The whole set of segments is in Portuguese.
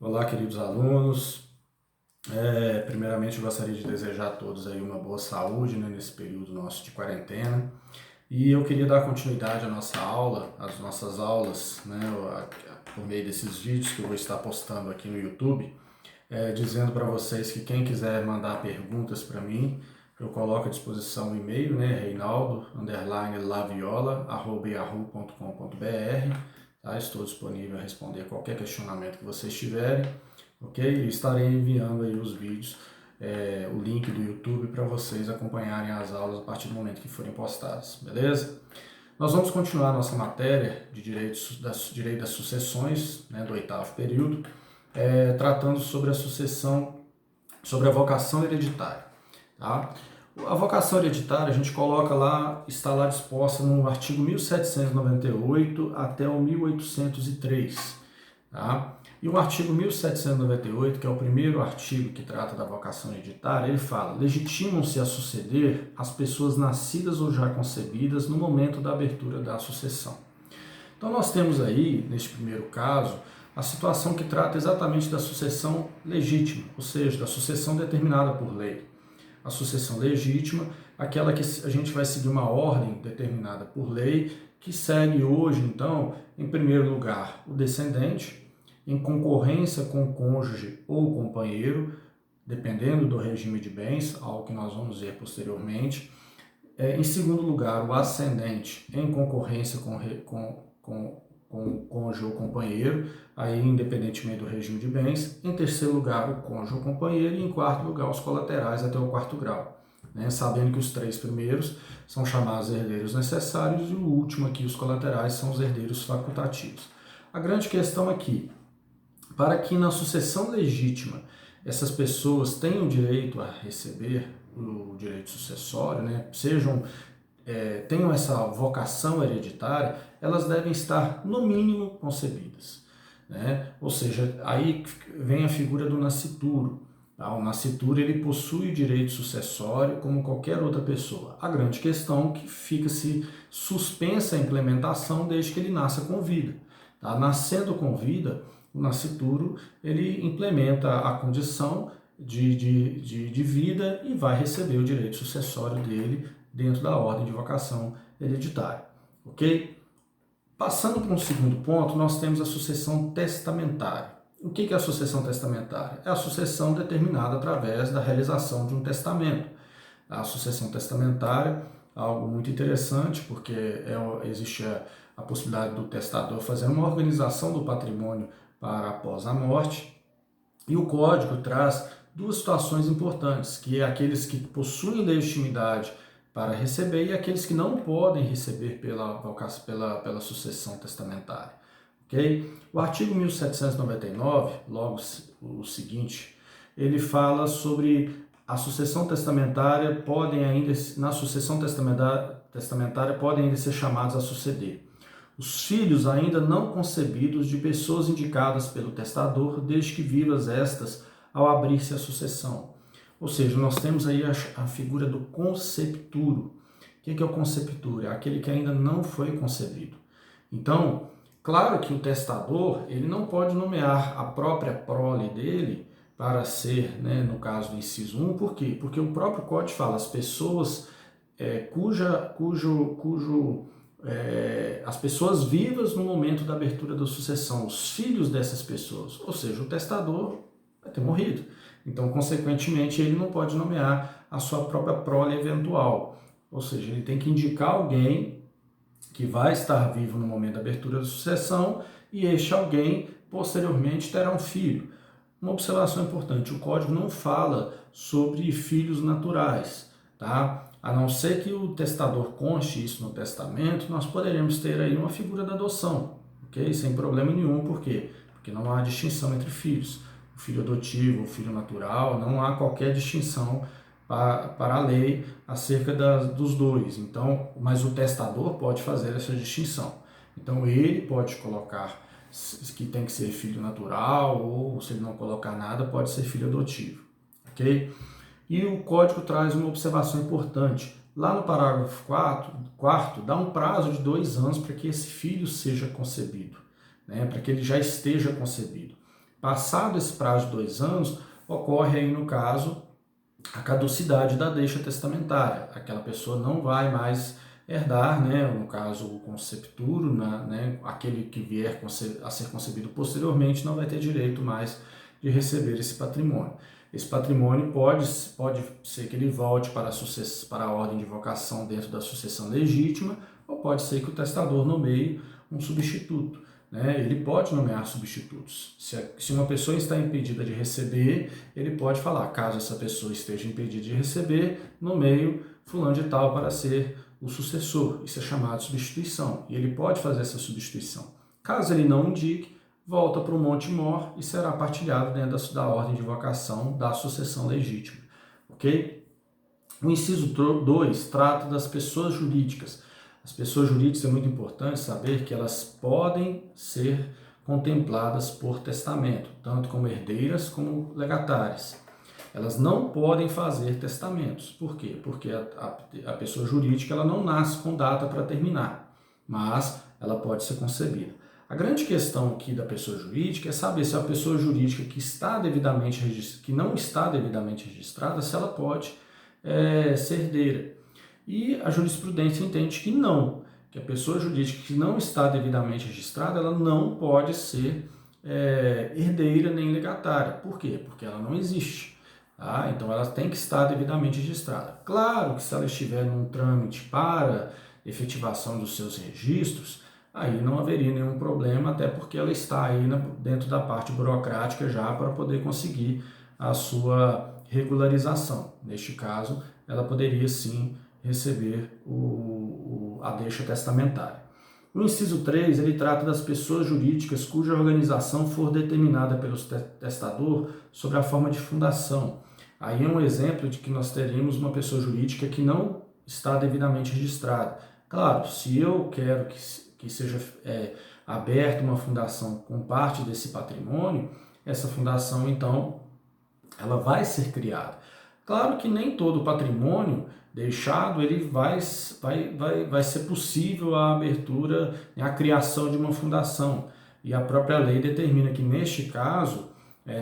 Olá, queridos alunos. Primeiramente, eu gostaria de desejar a todos aí uma boa saúde, né, nesse período nosso de quarentena. E eu queria dar continuidade à nossa aula, às nossas aulas, né, por meio desses vídeos que eu vou estar postando aqui no YouTube, dizendo para vocês que quem quiser mandar perguntas para mim, eu coloco à disposição o e-mail, né, reinaldo_laviola@yahoo.com.br. Tá? Estou disponível a responder qualquer questionamento que vocês tiverem, ok? E estarei enviando aí os vídeos, o link do YouTube para vocês acompanharem as aulas a partir do momento que forem postadas, beleza? Nós vamos continuar nossa matéria de direito das sucessões, né, do oitavo período, tratando sobre a sucessão, sobre a vocação hereditária. Tá? A vocação hereditária a gente coloca lá, está lá disposta no artigo 1798 até o 1803. Tá? E o artigo 1798, que é o primeiro artigo que trata da vocação hereditária, ele fala: legitimam-se a suceder as pessoas nascidas ou já concebidas no momento da abertura da sucessão. Então nós temos aí, neste primeiro caso, a situação que trata exatamente da sucessão legítima, ou seja, da sucessão determinada por lei. A sucessão legítima, aquela que a gente vai seguir uma ordem determinada por lei, que segue hoje, então, em primeiro lugar, o descendente, em concorrência com o cônjuge ou companheiro, dependendo do regime de bens, algo que nós vamos ver posteriormente. Em segundo lugar, o ascendente, em concorrência com o cônjuge ou companheiro, aí independentemente do regime de bens. Em terceiro lugar, o cônjuge ou companheiro. E em quarto lugar, os colaterais até o quarto grau. Né? Sabendo que os três primeiros são chamados herdeiros necessários e o último aqui, os colaterais, são os herdeiros facultativos. A grande questão aqui, para que na sucessão legítima essas pessoas tenham direito a receber o direito sucessório, né, tenham essa vocação hereditária, elas devem estar, no mínimo, concebidas. Né? Ou seja, aí vem a figura do nascituro. Tá? O nascituro ele possui o direito sucessório como qualquer outra pessoa. A grande questão é que fica-se suspensa a implementação desde que ele nasça com vida. Tá? Nascendo com vida, o nascituro ele implementa a condição de vida e vai receber o direito sucessório dele dentro da ordem de vocação hereditária. Ok? Passando para um segundo ponto, nós temos a sucessão testamentária. O que é a sucessão testamentária? É a sucessão determinada através da realização de um testamento. A sucessão testamentária é algo muito interessante, porque existe a possibilidade do testador fazer uma organização do patrimônio para após a morte, e o Código traz duas situações importantes, que é aqueles que possuem legitimidade para receber e aqueles que não podem receber pela sucessão testamentária. Okay? O artigo 1799, logo o seguinte, ele fala sobre a sucessão testamentária, na sucessão testamentária podem ainda ser chamados a suceder os filhos ainda não concebidos de pessoas indicadas pelo testador, desde que vivas estas ao abrir-se a sucessão. Ou seja, nós temos aí a figura do concepturo. O que é o concepturo? É aquele que ainda não foi concebido. Então, claro que o testador ele não pode nomear a própria prole dele para ser, né, no caso do inciso 1, por quê? Porque o próprio Código fala as pessoas as pessoas vivas no momento da abertura da sucessão, os filhos dessas pessoas, ou seja, o testador vai ter morrido. Então, consequentemente, ele não pode nomear a sua própria prole eventual, ou seja, ele tem que indicar alguém que vai estar vivo no momento da abertura da sucessão e este alguém, posteriormente, terá um filho. Uma observação importante, o Código não fala sobre filhos naturais, tá? A não ser que o testador conste isso no testamento, nós poderemos ter aí uma figura da adoção, ok? Sem problema nenhum, por quê? Porque não há distinção entre filhos. O filho adotivo, o filho natural, não há qualquer distinção para a lei acerca dos dois. Então, mas o testador pode fazer essa distinção. Então, ele pode colocar que tem que ser filho natural, ou se ele não colocar nada, pode ser filho adotivo, ok? E o Código traz uma observação importante. Lá no parágrafo 4º, dá um prazo de 2 anos para que esse filho seja concebido, né? Para que ele já esteja concebido. Passado esse prazo de 2 anos, ocorre aí no caso a caducidade da deixa testamentária. Aquela pessoa não vai mais herdar, né, no caso o concepturo, né, aquele que vier a ser concebido posteriormente não vai ter direito mais de receber esse patrimônio. Esse patrimônio pode ser que ele volte para a ordem de vocação dentro da sucessão legítima, ou pode ser que o testador nomeie um substituto. Ele pode nomear substitutos. Se uma pessoa está impedida de receber, ele pode falar, caso essa pessoa esteja impedida de receber, nomeio fulano de tal para ser o sucessor. Isso é chamado de substituição. E ele pode fazer essa substituição. Caso ele não indique, volta para o monte mor e será partilhado dentro da ordem de vocação da sucessão legítima. Ok? O inciso 2 trata das pessoas jurídicas. As pessoas jurídicas é muito importante saber que elas podem ser contempladas por testamento, tanto como herdeiras como legatárias. Elas não podem fazer testamentos. Por quê? Porque a pessoa jurídica ela não nasce com data para terminar, mas ela pode ser concebida. A grande questão aqui da pessoa jurídica é saber se a pessoa jurídica que não está devidamente registrada, se ela pode ser herdeira. E a jurisprudência entende que não, que a pessoa jurídica que não está devidamente registrada, ela não pode ser herdeira nem legatária. Por quê? Porque ela não existe. Tá? Então ela tem que estar devidamente registrada. Claro que se ela estiver num trâmite para efetivação dos seus registros, aí não haveria nenhum problema, até porque ela está aí dentro da parte burocrática já para poder conseguir a sua regularização. Neste caso, ela poderia sim receber a deixa testamentária. O inciso 3, ele trata das pessoas jurídicas cuja organização for determinada pelo testador sobre a forma de fundação. Aí é um exemplo de que nós teríamos uma pessoa jurídica que não está devidamente registrada. Claro, se eu quero que seja aberta uma fundação com parte desse patrimônio, essa fundação, então, ela vai ser criada. Claro que nem todo patrimônio deixado ele vai ser possível a abertura, a criação de uma fundação. E a própria lei determina que, neste caso,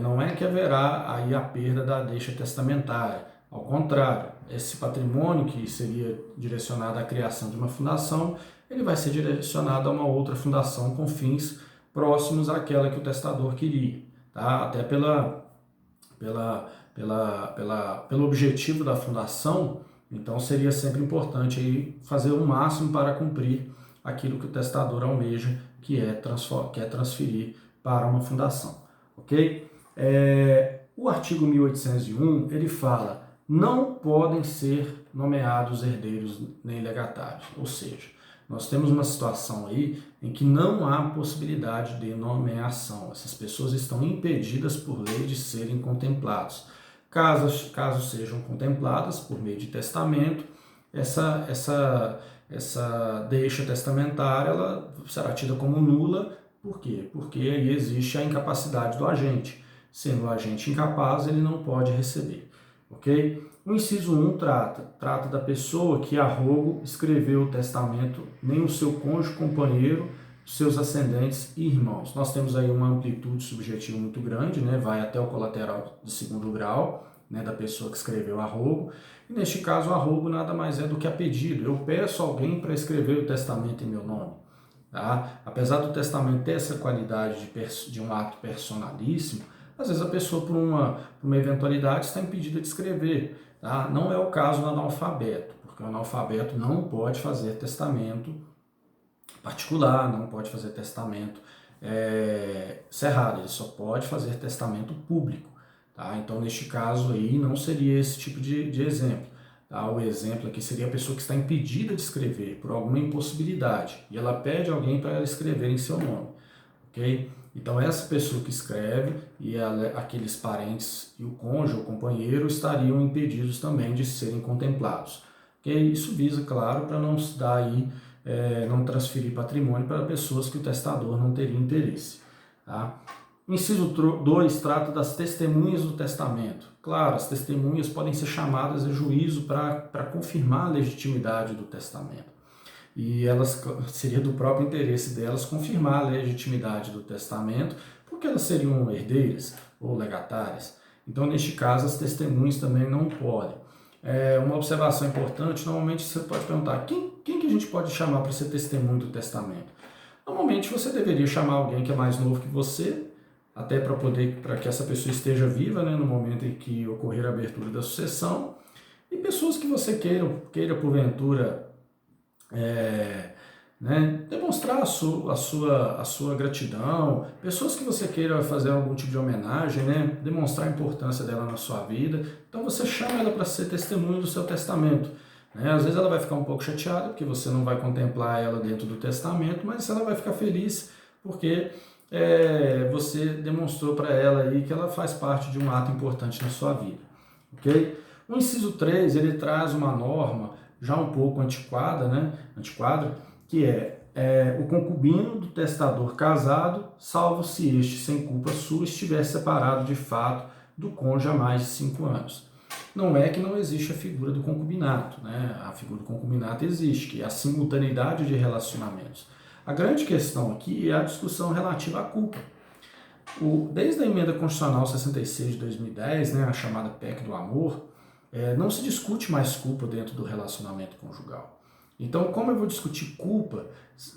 não é que haverá aí a perda da deixa testamentária. Ao contrário, esse patrimônio que seria direcionado à criação de uma fundação, ele vai ser direcionado a uma outra fundação com fins próximos àquela que o testador queria. Tá? Até pelo objetivo da fundação, então seria sempre importante aí fazer o máximo para cumprir aquilo que o testador almeja, que é transferir para uma fundação. Ok? O artigo 1801, ele fala, não podem ser nomeados herdeiros nem legatários, ou seja, nós temos uma situação aí em que não há possibilidade de nomeação. Essas pessoas estão impedidas por lei de serem contemplados. Caso sejam contempladas por meio de testamento, essa deixa testamentária ela será tida como nula. Por quê? Porque aí existe a incapacidade do agente. Sendo o agente incapaz, ele não pode receber. Ok? O inciso 1 trata da pessoa que a rogo escreveu o testamento, nem o seu cônjuge, companheiro, seus ascendentes e irmãos. Nós temos aí uma amplitude subjetiva muito grande, né? Vai até o colateral de segundo grau, né? Da pessoa que escreveu a rogo. E neste caso, a rogo nada mais é do que a pedido. Eu peço alguém para escrever o testamento em meu nome. Tá? Apesar do testamento ter essa qualidade de um ato personalíssimo, às vezes a pessoa, por uma eventualidade, está impedida de escrever. Tá? Não é o caso do analfabeto, porque o analfabeto não pode fazer testamento particular, não pode fazer testamento cerrado, ele só pode fazer testamento público. Tá? Então, neste caso aí, não seria esse tipo de exemplo. Tá? O exemplo aqui seria a pessoa que está impedida de escrever por alguma impossibilidade e ela pede alguém para ela escrever em seu nome. Okay? Então, essa pessoa que escreve e aqueles parentes e o cônjuge, o companheiro, estariam impedidos também de serem contemplados. Okay? Isso visa, claro, para não se dar aí, não transferir patrimônio para pessoas que o testador não teria interesse. Tá? O inciso 2 trata das testemunhas do testamento. Claro, as testemunhas podem ser chamadas a juízo para confirmar a legitimidade do testamento. E seria do próprio interesse delas confirmar a legitimidade do testamento, porque elas seriam herdeiras ou legatárias. Então, neste caso, as testemunhas também não podem. Uma observação importante, normalmente você pode perguntar, quem que a gente pode chamar para ser testemunho do testamento? Normalmente você deveria chamar alguém que é mais novo que você, até para que essa pessoa esteja viva, né, no momento em que ocorrer a abertura da sucessão, e pessoas que você queira porventura, né, demonstrar a sua gratidão, pessoas que você queira fazer algum tipo de homenagem, né, demonstrar a importância dela na sua vida. Então você chama ela para ser testemunho do seu testamento. Né? Às vezes ela vai ficar um pouco chateada porque você não vai contemplar ela dentro do testamento, mas ela vai ficar feliz porque você demonstrou para ela aí que ela faz parte de um ato importante na sua vida. Ok? O inciso 3, ele traz uma norma já um pouco antiquada, né? Que é o concubino do testador casado, salvo se este, sem culpa sua, estiver separado de fato do cônjuge há mais de 5 anos. Não é que não existe a figura do concubinato, né? A figura do concubinato existe, que é a simultaneidade de relacionamentos. A grande questão aqui é a discussão relativa à culpa. Desde a emenda constitucional 66 de 2010, né, a chamada PEC do amor, não se discute mais culpa dentro do relacionamento conjugal. Então, como eu vou discutir culpa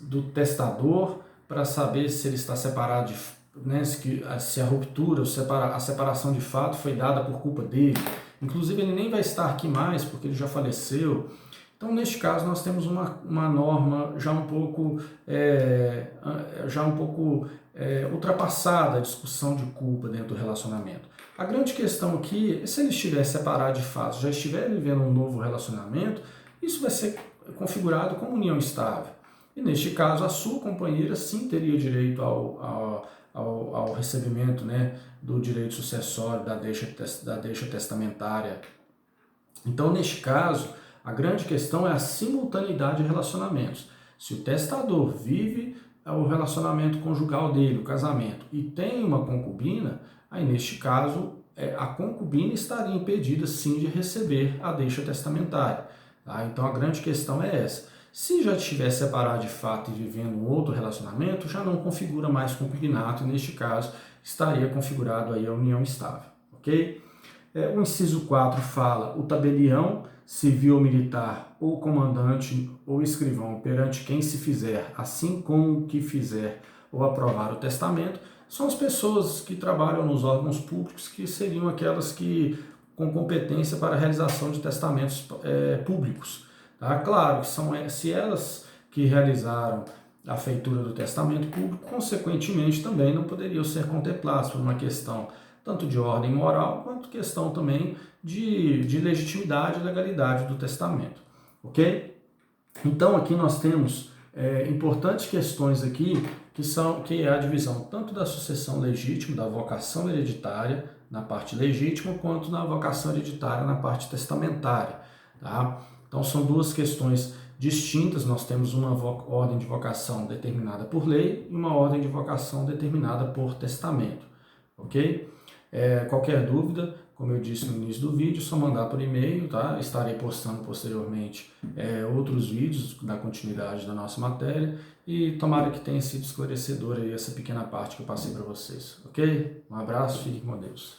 do testador para saber se ele está separado, né, se a ruptura, a separação de fato foi dada por culpa dele? Inclusive, ele nem vai estar aqui mais porque ele já faleceu. Então, neste caso, nós temos uma norma já um pouco ultrapassada a discussão de culpa dentro do relacionamento. A grande questão aqui é se ele estiver separado de fato, já estiver vivendo um novo relacionamento, isso vai ser configurado como união estável. E neste caso, a sua companheira sim teria direito ao recebimento, né, do direito sucessório, da deixa testamentária. Então, neste caso, a grande questão é a simultaneidade de relacionamentos. Se o testador vive o relacionamento conjugal dele, o casamento, e tem uma concubina, aí neste caso a concubina estaria impedida sim de receber a deixa testamentária. Tá? Então a grande questão é essa. Se já estiver separado de fato e vivendo um outro relacionamento, já não configura mais concubinato, e neste caso estaria configurado aí a união estável. Ok? O inciso 4 fala o tabelião civil ou militar, ou comandante ou escrivão, perante quem se fizer, assim como o que fizer ou aprovar o testamento, são as pessoas que trabalham nos órgãos públicos, que seriam aquelas que com competência para a realização de testamentos públicos. Tá? Claro que se elas que realizaram a feitura do testamento público, consequentemente também não poderiam ser contempladas por uma questão tanto de ordem moral, quanto questão também de legitimidade e legalidade do testamento. Ok? Então aqui nós temos importantes questões aqui, que é a divisão tanto da sucessão legítima, da vocação hereditária na parte legítima, quanto na vocação hereditária na parte testamentária. Tá? Então são duas questões distintas, nós temos uma ordem de vocação determinada por lei e uma ordem de vocação determinada por testamento. Ok? Qualquer dúvida, como eu disse no início do vídeo, só mandar por e-mail, tá? Estarei postando posteriormente outros vídeos da continuidade da nossa matéria e tomara que tenha sido esclarecedora aí essa pequena parte que eu passei para vocês, ok? Um abraço, fiquem com Deus.